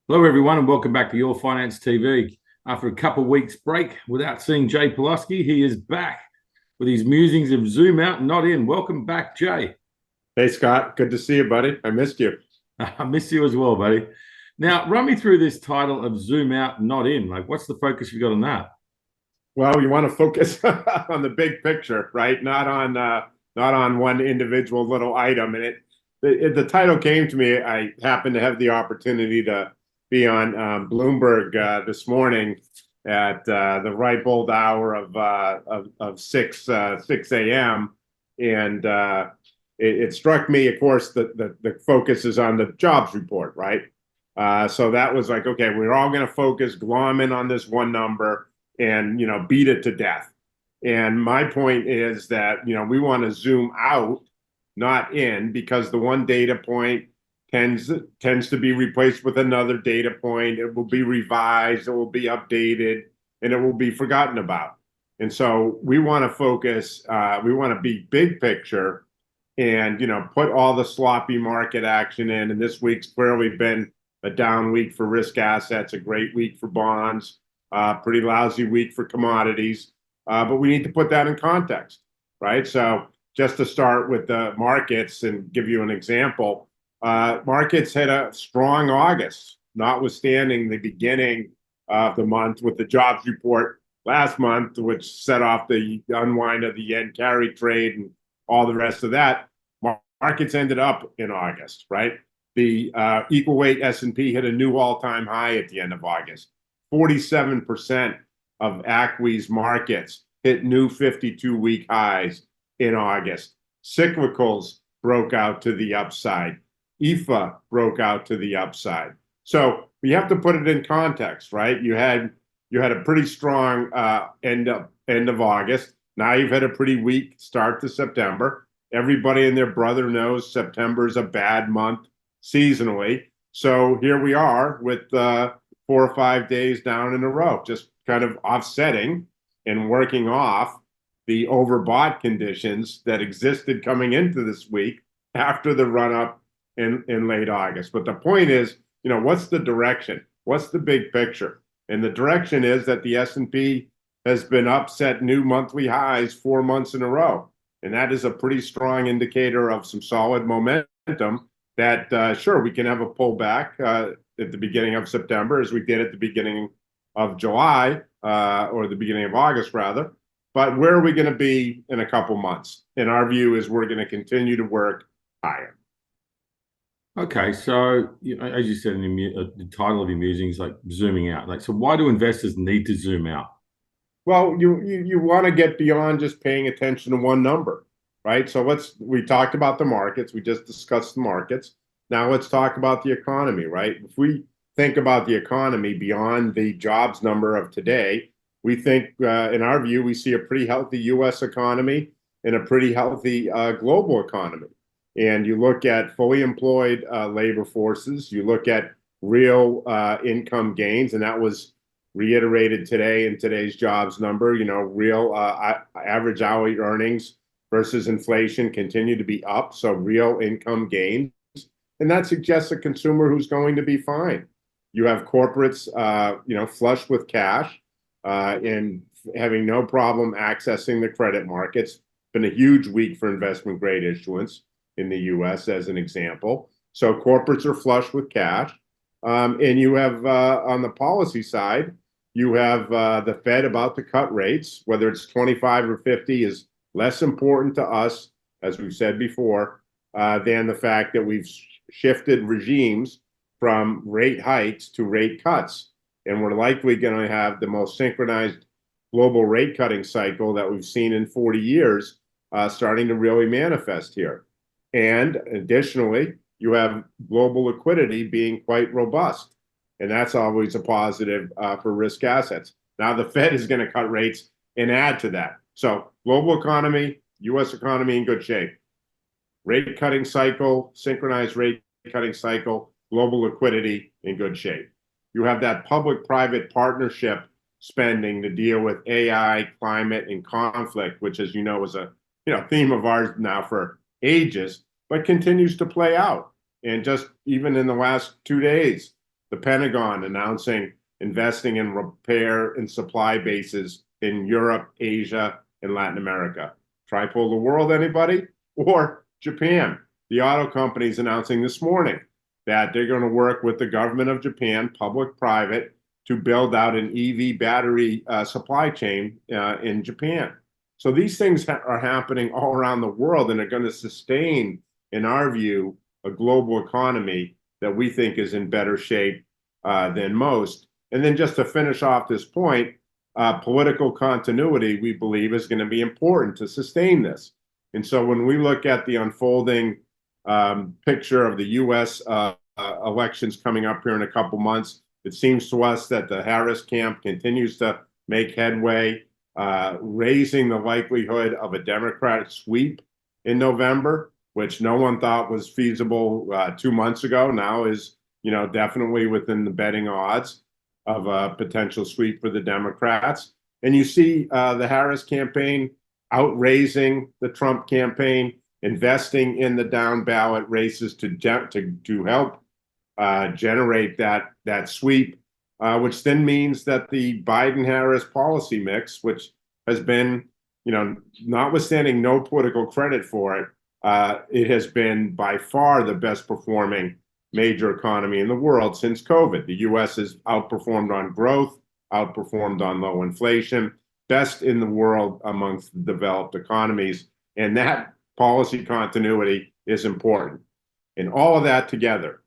Hello, everyone, and welcome back to Your Finance TV. After a couple of weeks' break without seeing Jay Pelosky, he is back with his musings of zoom out, not in. Welcome back, Jay. Hey Scott, good to see you, buddy. I missed you. I miss you as well, buddy. Now, run me through this title of zoom out, not in. Like, what's the focus you got on that? Well, you want to focus on the big picture, right? Not on one individual little item. And the title came to me. I happened to have the opportunity to be on Bloomberg this morning at the ripe old hour of 6 a.m. and it struck me, of course, that the focus is on the jobs report, right? So that was like, okay, we're all going to focus, glom in on this one number and, beat it to death. And my point is that, we want to zoom out, not in, because the one data point tends to be replaced with another data point. It will be revised, it will be updated, and it will be forgotten about. And so we want to focus, we want to be big picture and, put all the sloppy market action in. And this week's clearly been a down week for risk assets, a great week for bonds, pretty lousy week for commodities. But we need to put that in context, right? So just to start with the markets and give you an example, markets had a strong August, notwithstanding the beginning of the month with the jobs report last month, which set off the unwind of the yen carry trade and all the rest of that. Markets ended up in August, right? The equal weight S&P hit a new all-time high at the end of August. 47% of ACWI's markets hit new 52-week highs in August. Cyclicals broke out to the upside. EFA broke out to the upside. So we have to put it in context, right? You had a pretty strong end of August. Now you've had a pretty weak start to September. Everybody and their brother knows September is a bad month seasonally. So here we are with 4 or 5 days down in a row, just kind of offsetting and working off the overbought conditions that existed coming into this week after the run up in late August. But the point is, what's the direction? What's the big picture? And the direction is that the S&P has been up, set new monthly highs 4 months in a row. And that is a pretty strong indicator of some solid momentum that, sure, we can have a pullback at the beginning of September, as we did at the beginning of July, or the beginning of August, rather. But where are we going to be in a couple months? And our view is we're going to continue to work higher. Okay, so as you said in the title of your musings, like zooming out. Like, so why do investors need to zoom out? Well, you want to get beyond just paying attention to one number, right? So we talked about the markets. We just discussed the markets. Now let's talk about the economy, right? If we think about the economy beyond the jobs number of today, we think, in our view, we see a pretty healthy U.S. economy and a pretty healthy global economy. And you look at fully employed labor forces, you look at real income gains, and that was reiterated today in today's jobs number. Real average hourly earnings versus inflation continue to be up, so real income gains. And that suggests a consumer who's going to be fine. You have corporates, flush with cash and having no problem accessing the credit markets. Been a huge week for investment grade issuance in the U.S. as an example. So corporates are flush with cash. And you have, on the policy side, you have the Fed about to cut rates. Whether it's 25 or 50 is less important to us, as we've said before, than the fact that we've shifted regimes from rate hikes to rate cuts. And we're likely going to have the most synchronized global rate cutting cycle that we've seen in 40 years starting to really manifest here. And additionally, you have global liquidity being quite robust. And that's always a positive for risk assets. Now, the Fed is going to cut rates and add to that. So global economy, U.S. economy in good shape. Rate cutting cycle, synchronized rate cutting cycle, global liquidity in good shape. You have that public-private partnership spending to deal with AI, climate, and conflict, which, as you know, is a theme of ours now for ages, but continues to play out. And just even in the last 2 days, The Pentagon announcing investing in repair and supply bases in Europe, Asia, and Latin America. Tripolar world, anybody? Or Japan. The auto companies announcing this morning that they're going to work with the government of Japan, public-private, to build out an EV battery supply chain in Japan. So these things are happening all around the world and are going to sustain, in our view, a global economy that we think is in better shape than most. And then just to finish off this point, political continuity, we believe, is going to be important to sustain this. And so when we look at the unfolding picture of the U.S. Elections coming up here in a couple months, it seems to us that the Harris camp continues to make headway, raising the likelihood of a Democratic sweep in November, which no one thought was feasible 2 months ago. Now is, definitely within the betting odds of a potential sweep for the Democrats. And you see the Harris campaign outraising the Trump campaign, investing in the down ballot races to help generate that sweep, which then means that the Biden-Harris policy mix, which has been, notwithstanding no political credit for it, it has been by far the best performing major economy in the world since COVID. The U.S. has outperformed on growth, outperformed on low inflation, best in the world amongst developed economies. And that policy continuity is important. And all of that together,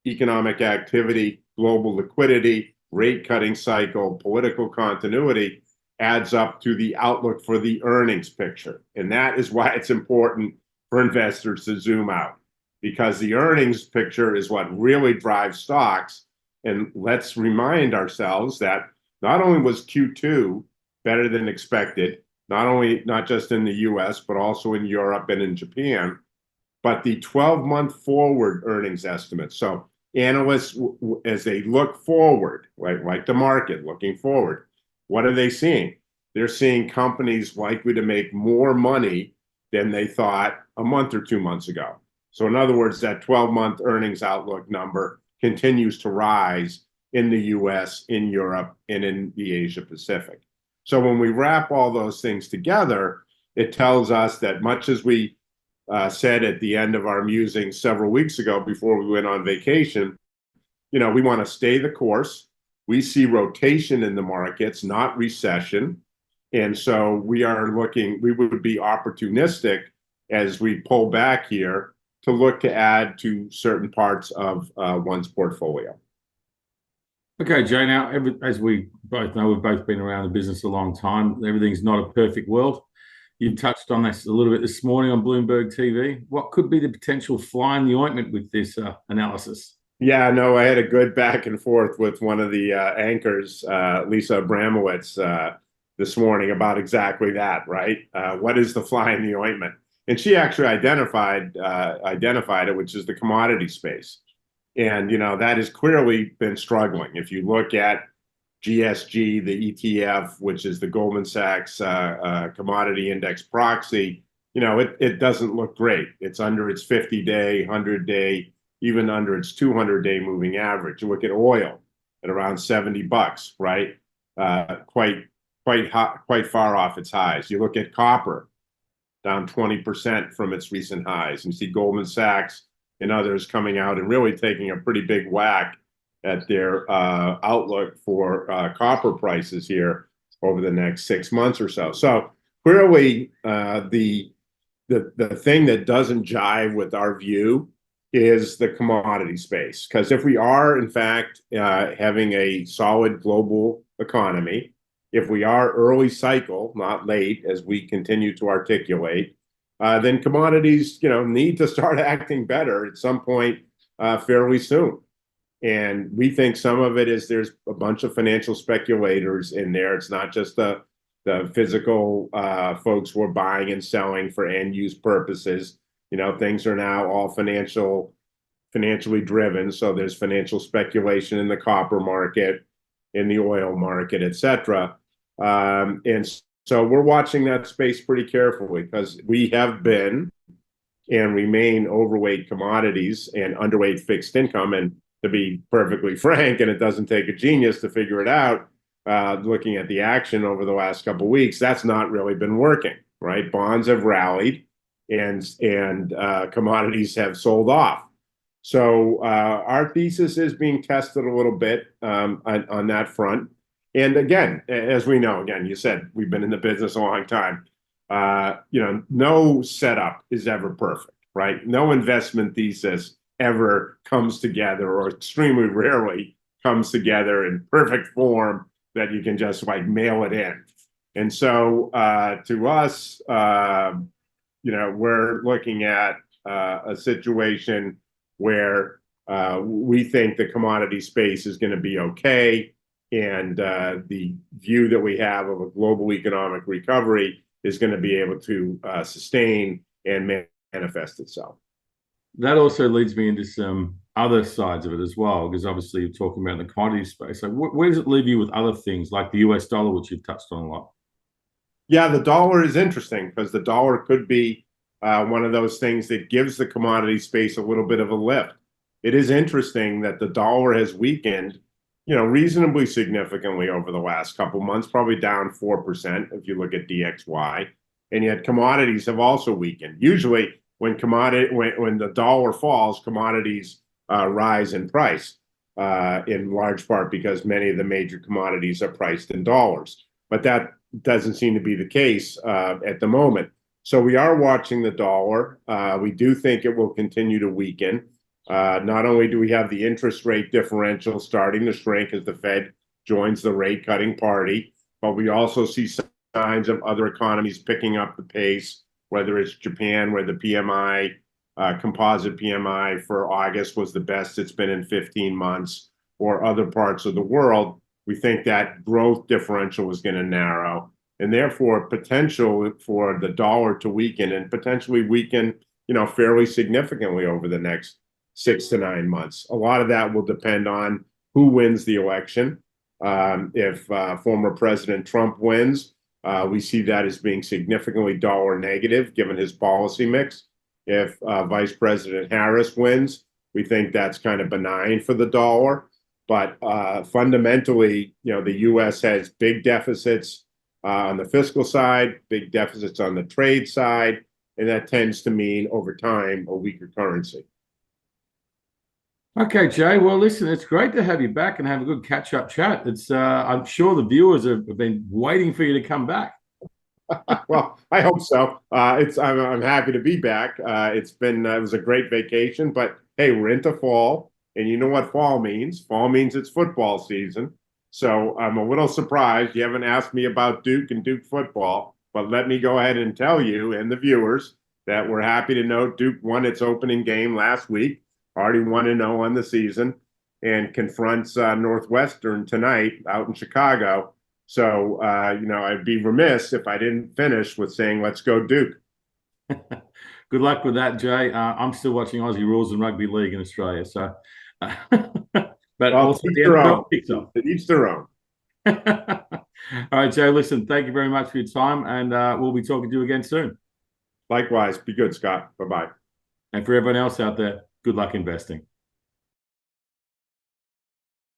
economic activity, global liquidity, rate cutting cycle, political continuity, adds up to the outlook for the earnings picture. And that is why it's important for investors to zoom out, because the earnings picture is what really drives stocks. And let's remind ourselves that not only was Q2 better than expected, not just in the US, but also in Europe and in Japan, but the 12-month forward earnings estimates. So analysts, as they look forward, like the market looking forward, what are they seeing? They're seeing companies likely to make more money than they thought a month or 2 months ago. So in other words, that 12-month earnings outlook number continues to rise in the US, in Europe, and in the Asia Pacific. So when we wrap all those things together, it tells us that much as we said at the end of our musings several weeks ago before we went on vacation, we want to stay the course. We see rotation in the markets, not recession. And so we would be opportunistic as we pull back here to look to add to certain parts of one's portfolio. Okay, Jay, now, as we both know, we've both been around the business a long time. Everything's not a perfect world. You touched on this a little bit this morning on Bloomberg TV. What could be the potential fly in the ointment with this analysis? Yeah, no, I had a good back and forth with one of the anchors, Lisa Abramowitz, this morning about exactly that, right? What is the fly in the ointment? And she actually identified it, which is the commodity space. And, that has clearly been struggling. If you look at GSG, the ETF, which is the Goldman Sachs commodity index proxy, it doesn't look great. It's under its 50-day, 100-day, even under its 200-day moving average. You look at oil at around $70, right? Quite far off its highs. You look at copper, down 20% from its recent highs. You see Goldman Sachs and others coming out and really taking a pretty big whack at their outlook for copper prices here over the next 6 months or so. So clearly, the thing that doesn't jive with our view is the commodity space. Because if we are, in fact, having a solid global economy, if we are early cycle, not late, as we continue to articulate, then commodities, need to start acting better at some point fairly soon. And we think some of it is there's a bunch of financial speculators in there. It's not just the physical folks who are buying and selling for end-use purposes. Things are now all financially driven. So there's financial speculation in the copper market, in the oil market, et cetera. And so we're watching that space pretty carefully because we have been and remain overweight commodities and underweight fixed income. And to be perfectly frank, and it doesn't take a genius to figure it out. Looking at the action over the last couple of weeks, that's not really been working, right? Bonds have rallied, and commodities have sold off. So our thesis is being tested a little bit on that front. And again, as we know, again, you said we've been in the business a long time. No setup is ever perfect, right? No investment thesis ever comes together, or extremely rarely comes together in perfect form that you can just like mail it in. And so to us, we're looking at a situation where we think the commodity space is going to be okay. And the view that we have of a global economic recovery is going to be able to sustain and manifest itself. That also leads me into some other sides of it as well, because obviously you're talking about the commodity space. So where does it leave you with other things like the US dollar, which you've touched on a lot? Yeah, the dollar is interesting because the dollar could be one of those things that gives the commodity space a little bit of a lift. It is interesting that the dollar has weakened, reasonably significantly over the last couple months, probably down 4% if you look at DXY, and yet commodities have also weakened. Usually, when the dollar falls, commodities rise in price, in large part because many of the major commodities are priced in dollars. But that doesn't seem to be the case at the moment. So we are watching the dollar. We do think it will continue to weaken. Not only do we have the interest rate differential starting to shrink as the Fed joins the rate cutting party, but we also see signs of other economies picking up the pace, whether it's Japan, where the PMI, composite PMI for August was the best it's been in 15 months, or other parts of the world. We think that growth differential is going to narrow, and therefore potential for the dollar to weaken and potentially weaken, fairly significantly over the next 6 to 9 months. A lot of that will depend on who wins the election. If former President Trump wins, we see that as being significantly dollar negative given his policy mix. If Vice President Harris wins, we think that's kind of benign for the dollar. But fundamentally, the U.S. has big deficits on the fiscal side, big deficits on the trade side, and that tends to mean over time a weaker currency. Okay, Jay. Well, listen, it's great to have you back and have a good catch-up chat. I'm sure the viewers have been waiting for you to come back. Well, I hope so. I'm happy to be back. It was a great vacation, but hey, we're into fall, and you know what fall means? Fall means it's football season. So I'm a little surprised you haven't asked me about Duke and Duke football, but let me go ahead and tell you and the viewers that we're happy to note Duke won its opening game last week, already 1-0 on the season, and confronts Northwestern tonight out in Chicago. So, I'd be remiss if I didn't finish with saying, let's go Duke. Good luck with that, Jay. I'm still watching Aussie Rules and Rugby League in Australia. So, but Well, also the NFL kicks off. Each their own. All right, Jay, listen, thank you very much for your time, and we'll be talking to you again soon. Likewise. Be good, Scott. Bye-bye. And for everyone else out there, good luck investing.